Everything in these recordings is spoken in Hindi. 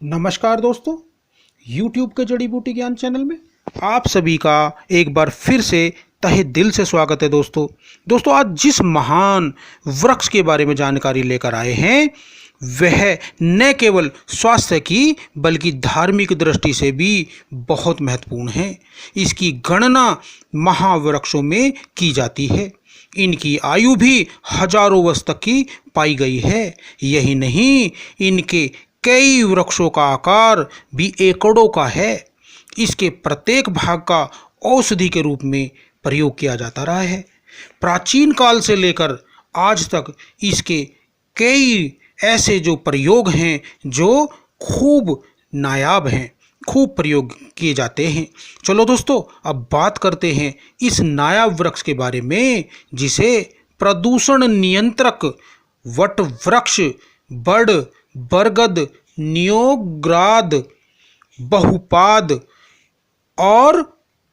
नमस्कार दोस्तों, YouTube के जड़ी बूटी ज्ञान चैनल में आप सभी का एक बार फिर से तहे दिल से स्वागत है। दोस्तों आज जिस महान वृक्ष के बारे में जानकारी लेकर आए हैं वह न केवल स्वास्थ्य की बल्कि धार्मिक दृष्टि से भी बहुत महत्वपूर्ण है। इसकी गणना महावृक्षों में की जाती है। इनकी आयु भी हजारों वर्ष तक की पाई गई है। यही नहीं, इनके कई वृक्षों का आकार भी एकड़ों का है। इसके प्रत्येक भाग का औषधि के रूप में प्रयोग किया जाता रहा है। प्राचीन काल से लेकर आज तक इसके कई ऐसे जो प्रयोग हैं जो खूब नायाब हैं, खूब प्रयोग किए जाते हैं। चलो दोस्तों, अब बात करते हैं इस नायाब वृक्ष के बारे में जिसे प्रदूषण नियंत्रक वट वृक्ष, बड़, बरगद, नियोग्राद, बहुपाद और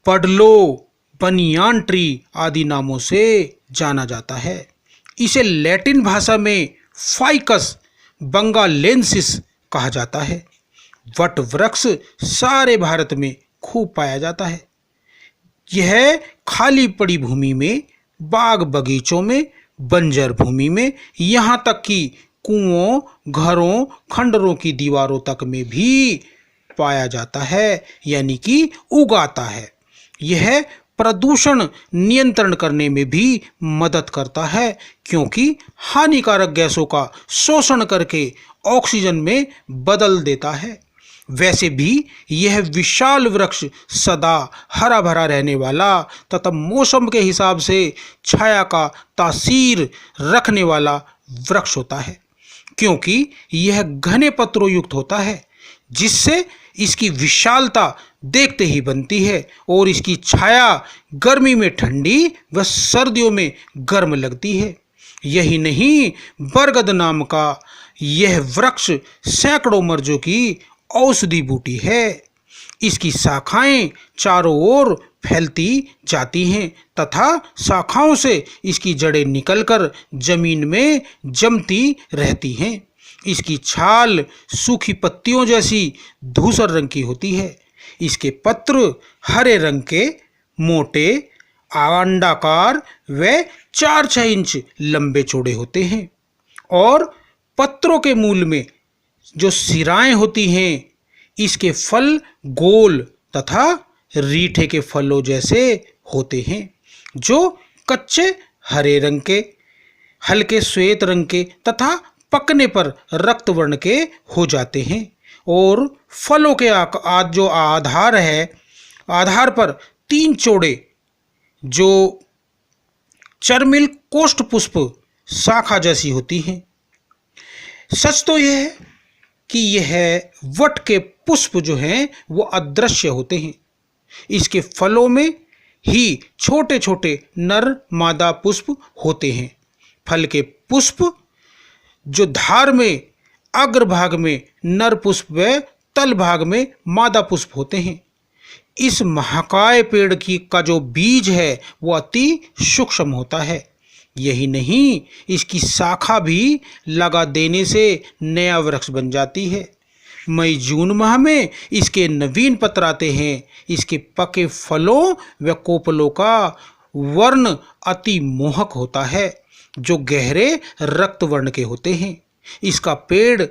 पडलो, बनियान ट्री आदि नामों से जाना जाता है। इसे लैटिन भाषा में फाइकस बंगालेंसिस कहा जाता है। वट वृक्ष सारे भारत में खूब पाया जाता है। यह खाली पड़ी भूमि में, बाग बगीचों में, बंजर भूमि में, यहाँ तक कि कुओं, घरों, खंडरों की दीवारों तक में भी पाया जाता है, यानी कि उगाता है। यह प्रदूषण नियंत्रण करने में भी मदद करता है क्योंकि हानिकारक गैसों का शोषण करके ऑक्सीजन में बदल देता है। वैसे भी यह विशाल वृक्ष सदा हरा भरा रहने वाला तथा मौसम के हिसाब से छाया का तासीर रखने वाला वृक्ष होता है, क्योंकि यह घने पत्रों युक्त होता है जिससे इसकी विशालता देखते ही बनती है और इसकी छाया गर्मी में ठंडी व सर्दियों में गर्म लगती है। यही नहीं, बरगद नाम का यह वृक्ष सैकड़ों मर्जों की औषधि बूटी है। इसकी शाखाएं चारों ओर फैलती जाती हैं तथा शाखाओं से इसकी जड़ें निकलकर जमीन में जमती रहती हैं। इसकी छाल सूखी पत्तियों जैसी धूसर रंग की होती है। इसके पत्र हरे रंग के, मोटे, अंडाकार व 4-6 इंच लंबे चौड़े होते हैं और पत्रों के मूल में जो सिराएं होती हैं, इसके फल गोल तथा रीठे के फलों जैसे होते हैं जो कच्चे हरे रंग के, हल्के श्वेत रंग के तथा पकने पर रक्त वर्ण के हो जाते हैं और फलों के जो आधार है, आधार पर 3 चौड़े जो चर्मिल कोष्ठ पुष्प शाखा जैसी होती हैं। सच तो यह है कि यह वट के पुष्प जो हैं वो अदृश्य होते हैं। इसके फलों में ही छोटे छोटे नर मादा पुष्प होते हैं। फल के पुष्प जो धार में अग्रभाग में नर पुष्प व तल भाग में मादा पुष्प होते हैं। इस महाकाय पेड़ का जो बीज है वो अति सूक्ष्म होता है। यही नहीं, इसकी शाखा भी लगा देने से नया वृक्ष बन जाती है। मई जून माह में इसके नवीन पत्र आते हैं। इसके पके फलों व कोपलों का वर्ण अति मोहक होता है जो गहरे रक्त वर्ण के होते हैं। इसका पेड़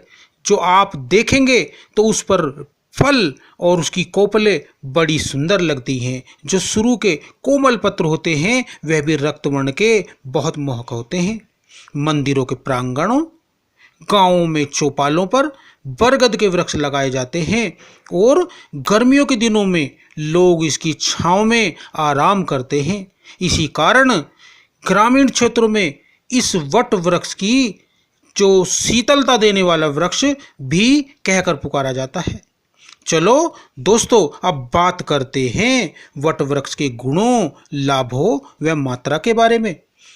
जो आप देखेंगे तो उस पर फल और उसकी कोपलें बड़ी सुंदर लगती हैं। जो शुरू के कोमल पत्र होते हैं वह भी रक्त वर्ण के बहुत मोहक होते हैं। मंदिरों के प्रांगणों, गांवों में चौपालों पर बरगद के वृक्ष लगाए जाते हैं और गर्मियों के दिनों में लोग इसकी छांव में आराम करते हैं। इसी कारण ग्रामीण क्षेत्रों में इस वट वृक्ष की जो शीतलता देने वाला वृक्ष भी कहकर पुकारा जाता है। चलो दोस्तों, अब बात करते हैं वट वृक्ष के गुणों, लाभों व मात्रा के बारे में।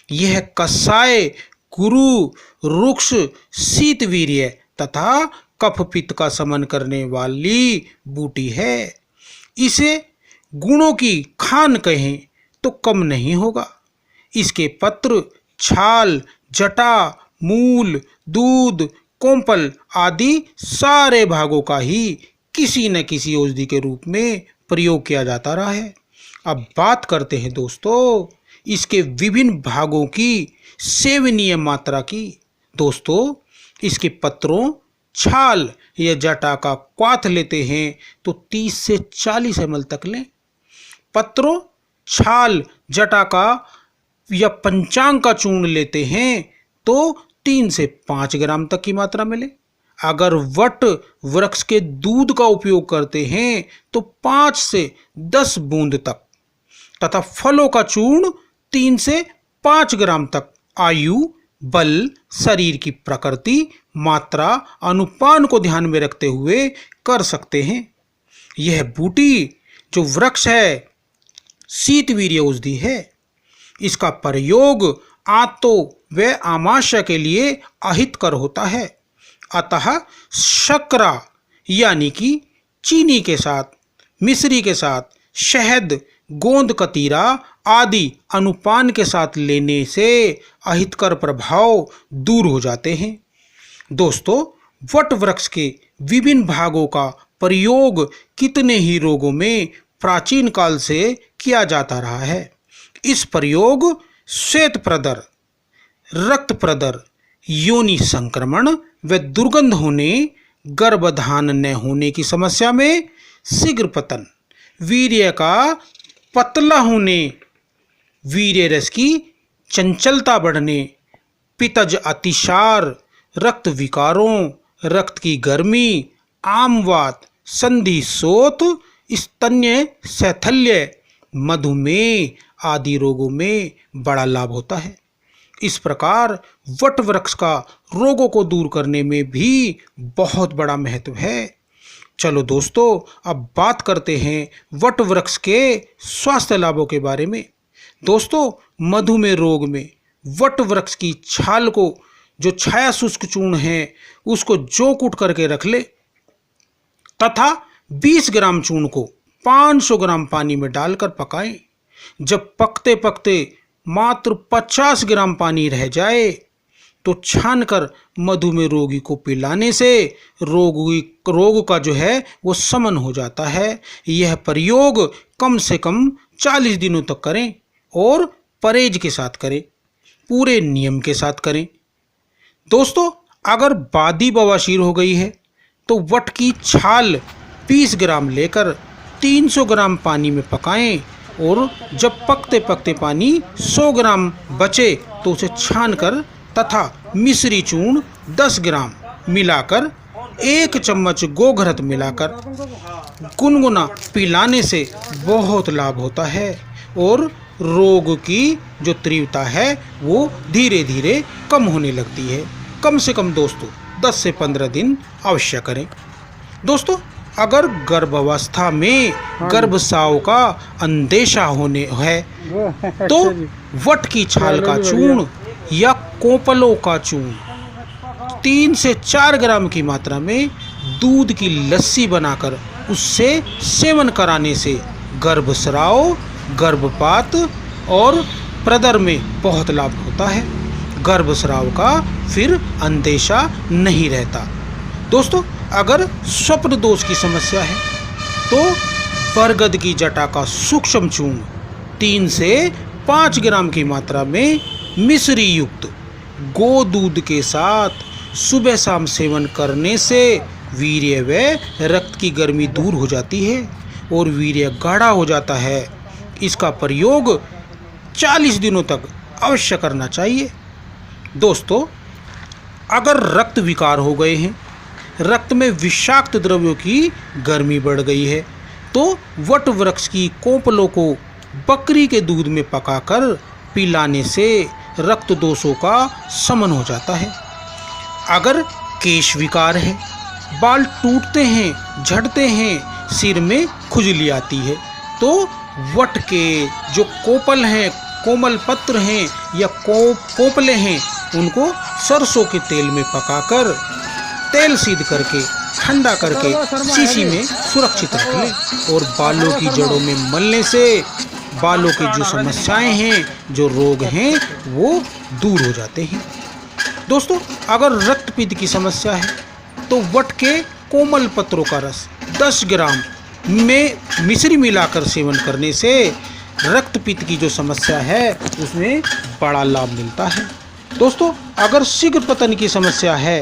यह कषाय, गुरु, रुक्ष, शीतवीर्य तथा कफ पित्त का शमन करने वाली बूटी है। इसे गुणों की खान कहें तो कम नहीं होगा। इसके पत्र, छाल, जटा, मूल, दूध, कोंपल आदि सारे भागों का ही किसी न किसी औषधि के रूप में प्रयोग किया जाता रहा है। अब बात करते हैं दोस्तों इसके विभिन्न भागों की सेवनीय मात्रा की। दोस्तों इसके पत्रों, छाल या जटा का क्वाथ लेते हैं तो 30 से 40 ml तक लें। पत्रों, छाल, जटा का या पंचांग का चूर्ण लेते हैं तो 3 से 5 ग्राम तक की मात्रा में लें। अगर वट वृक्ष के दूध का उपयोग करते हैं तो 5 से 10 बूंद तक, तथा फलों का चूर्ण 3 से 5 ग्राम तक। आयु, बल, शरीर की प्रकृति, मात्रा, अनुपान को ध्यान में रखते हुए कर सकते हैं। यह बूटी जो वृक्ष है शीतवीर्य औषधि है। इसका प्रयोग आंतों व आमाशय के लिए अहितकर होता है। अतः शर्करा यानी कि चीनी के साथ, मिश्री के साथ, शहद, गोंद कतीरा आदि अनुपान के साथ लेने से अहितकर प्रभाव दूर हो जाते हैं। दोस्तों वट वृक्ष के विभिन्न भागों का प्रयोग कितने ही रोगों में प्राचीन काल से किया जाता रहा है। इस प्रयोग श्वेत प्रदर, रक्त प्रदर, योनि संक्रमण व दुर्गंध होने, गर्भधान न होने की समस्या में, शीघ्र पतन, वीर्य का पतला होने, वीर्य रस की चंचलता बढ़ने, पित्तज अतिसार, रक्त विकारों, रक्त की गर्मी, आमवात, संधि शोथ, स्तन्य शैथल्य, मधुमेह आदि रोगों में बड़ा लाभ होता है। इस प्रकार वट वृक्ष का रोगों को दूर करने में भी बहुत बड़ा महत्व है। चलो दोस्तों अब बात करते हैं वट वृक्ष के स्वास्थ्य लाभों के बारे में। दोस्तों मधुमेह रोग में वट वृक्ष की छाल को, जो छाया शुष्क चूर्ण है, उसको जो कूट करके रख ले तथा 20 ग्राम चूर्ण को 500 ग्राम पानी में डालकर पकाएं। जब पकते पकते मात्र 50 ग्राम पानी रह जाए तो छानकर मधुमेह रोगी को पिलाने से रोग का जो है वो शमन हो जाता है। यह प्रयोग कम से कम 40 दिनों तक करें और परहेज के साथ करें, पूरे नियम के साथ करें। दोस्तों अगर बादी बवासीर हो गई है तो वट की छाल 20 ग्राम लेकर 300 ग्राम पानी में पकाएं और जब पकते पकते पानी 100 ग्राम बचे तो उसे छानकर तथा मिश्री चूर्ण 10 ग्राम मिलाकर 1 चम्मच गोघृत मिलाकर गुनगुना पिलाने से बहुत लाभ होता है और रोग की जो तीव्रता है वो धीरे धीरे कम होने लगती है। कम से कम दोस्तों 10 से 15 दिन अवश्य करें। दोस्तों अगर गर्भावस्था में गर्भस्राव का अंदेशा होने है तो वट की छाल का चूर्ण या कोंपलों का चूर्ण 3 से 4 ग्राम की मात्रा में दूध की लस्सी बनाकर उससे सेवन कराने से गर्भस्राव, गर्भपात और प्रदर में बहुत लाभ होता है। गर्भस्राव का फिर अंदेशा नहीं रहता। दोस्तों अगर स्वप्न दोष की समस्या है तो बरगद की जटा का सूक्ष्म चूर्ण 3 से 5 ग्राम की मात्रा में मिश्री युक्त गो दूध के साथ सुबह शाम सेवन करने से वीर्य व रक्त की गर्मी दूर हो जाती है और वीर्य गाढ़ा हो जाता है। इसका प्रयोग 40 दिनों तक अवश्य करना चाहिए। दोस्तों अगर रक्त विकार हो गए हैं, रक्त में विषाक्त द्रव्यों की गर्मी बढ़ गई है तो वट वृक्ष की कोंपलों को बकरी के दूध में पकाकर पिलाने से रक्त दोषों का शमन हो जाता है। अगर केश विकार है, बाल टूटते हैं, झड़ते हैं, सिर में खुजली आती है तो वट के जो कोपल हैं, कोमल पत्र हैं या कोपले हैं, उनको सरसों के तेल में पकाकर तेल सिद्ध करके ठंडा करके शीशी में सुरक्षित रख लें और बालों की जड़ों में मलने से बालों की जो समस्याएं हैं, जो रोग हैं, वो दूर हो जाते हैं। दोस्तों अगर रक्तपित्त की समस्या है तो वट के कोमल पत्रों का रस 10 ग्राम में मिश्री मिलाकर सेवन करने से रक्तपित्त की जो समस्या है उसमें बड़ा लाभ मिलता है। दोस्तों अगर शीघ्र पतन की समस्या है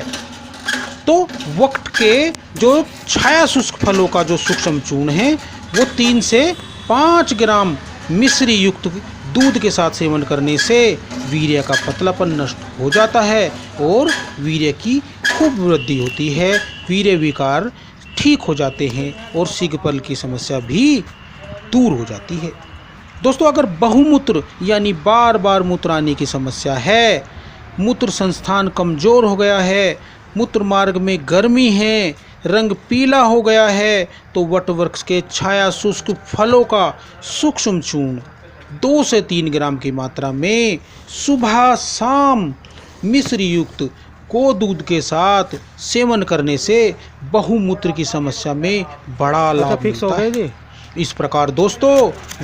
तो वट के जो छाया शुष्क फलों का जो सूक्ष्म चूर्ण है वो 3 से 5 ग्राम मिश्री युक्त दूध के साथ सेवन करने से वीर्य का पतलापन नष्ट हो जाता है और वीर्य की खूब वृद्धि होती है, वीर्य विकार ठीक हो जाते हैं और शीघ्रपतन की समस्या भी दूर हो जाती है। दोस्तों अगर बहुमूत्र यानी बार बार मूत्र आने की समस्या है, मूत्र संस्थान कमज़ोर हो गया है, मूत्र मार्ग में गर्मी है, रंग पीला हो गया है, तो वट वृक्ष के छाया शुष्क फलों का सूक्ष्म चूर्ण 2 से 3 ग्राम की मात्रा में सुबह शाम मिश्री युक्त को दूध के साथ सेवन करने से बहुमूत्र की समस्या में बड़ा लाभ मिलता है। इस प्रकार दोस्तों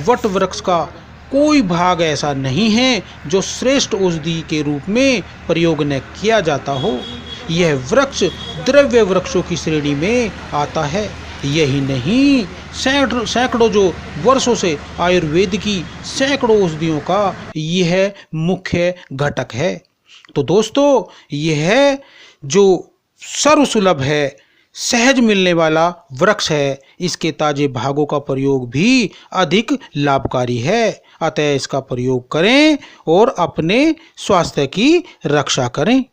वट वृक्ष का कोई भाग ऐसा नहीं है जो श्रेष्ठ औषधि के रूप में प्रयोग न किया जाता हो। यह वृक्ष द्रव्य वृक्षों की श्रेणी में आता है। यही नहीं, सैकड़ों जो वर्षों से आयुर्वेद की सैकड़ों औषधियों का यह मुख्य घटक है। तो दोस्तों यह जो सर्वसुलभ है, सहज मिलने वाला वृक्ष है, इसके ताजे भागों का प्रयोग भी अधिक लाभकारी है। अतः इसका प्रयोग करें और अपने स्वास्थ्य की रक्षा करें।